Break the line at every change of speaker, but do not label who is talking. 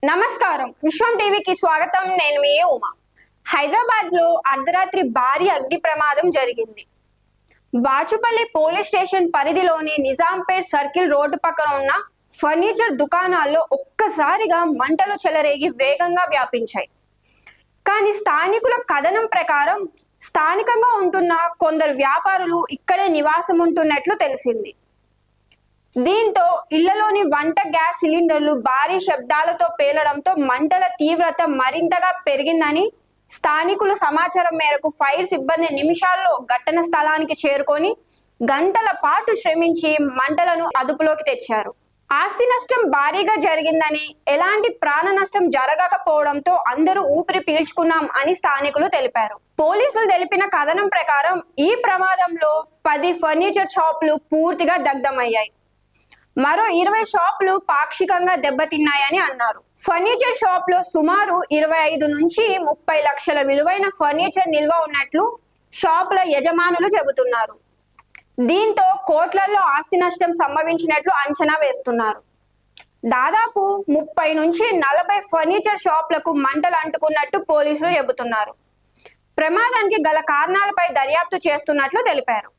నమస్కారం, విశ్వం టీవీకి స్వాగతం. నేను మీ ఉమా. హైదరాబాద్ లో అర్ధరాత్రి భారీ అగ్ని ప్రమాదం జరిగింది. బాచుపల్లి పోలీస్ స్టేషన్ పరిధిలోని నిజాంపేట్ సర్కిల్ రోడ్డు పక్కన ఉన్న ఫర్నిచర్ దుకాణాల్లో ఒక్కసారిగా మంటలు చెలరేగి వేగంగా వ్యాపించాయి. కానీ స్థానికుల కథనం ప్రకారం స్థానికంగా ఉంటున్న కొందరు వ్యాపారులు ఇక్కడే నివాసం ఉంటున్నట్లు తెలిసింది. దీంతో ఇళ్లలోని వంట గ్యాస్ సిలిండర్లు భారీ శబ్దాలతో పేలడంతో మంటల తీవ్రత మరింతగా పెరిగిందని స్థానికులు సమాచారం మేరకు ఫైర్ సిబ్బంది నిమిషాల్లో ఘటన స్థలానికి చేరుకొని గంటల పాటు శ్రమించి మంటలను అదుపులోకి తెచ్చారు. ఆస్తి నష్టం భారీగా జరిగిందని, ఎలాంటి ప్రాణ నష్టం జరగకపోవడంతో అందరూ ఊపిరి పీల్చుకున్నాం అని స్థానికులు తెలిపారు. పోలీసులు తెలిపిన కథనం ప్రకారం ఈ ప్రమాదంలో 10 ఫర్నిచర్ షాపులు పూర్తిగా దగ్ధమయ్యాయి. మరో 20 షాపులు పాక్షికంగా దెబ్బతిన్నాయని అన్నారు. ఫర్నిచర్ షాప్ లో సుమారు 25 నుంచి 30 లక్షల విలువైన ఫర్నిచర్ నిల్వ ఉన్నట్లు షాపుల యజమానులు చెబుతున్నారు. దీంతో కోట్లలో ఆస్తి నష్టం సంభవించినట్లు అంచనా వేస్తున్నారు. దాదాపు 30 నుంచి 40 ఫర్నిచర్ షాపులకు మంటలు అంటుకున్నట్టు పోలీసులు చెబుతున్నారు. ప్రమాదానికి గల కారణాలపై దర్యాప్తు చేస్తున్నట్లు తెలిపారు.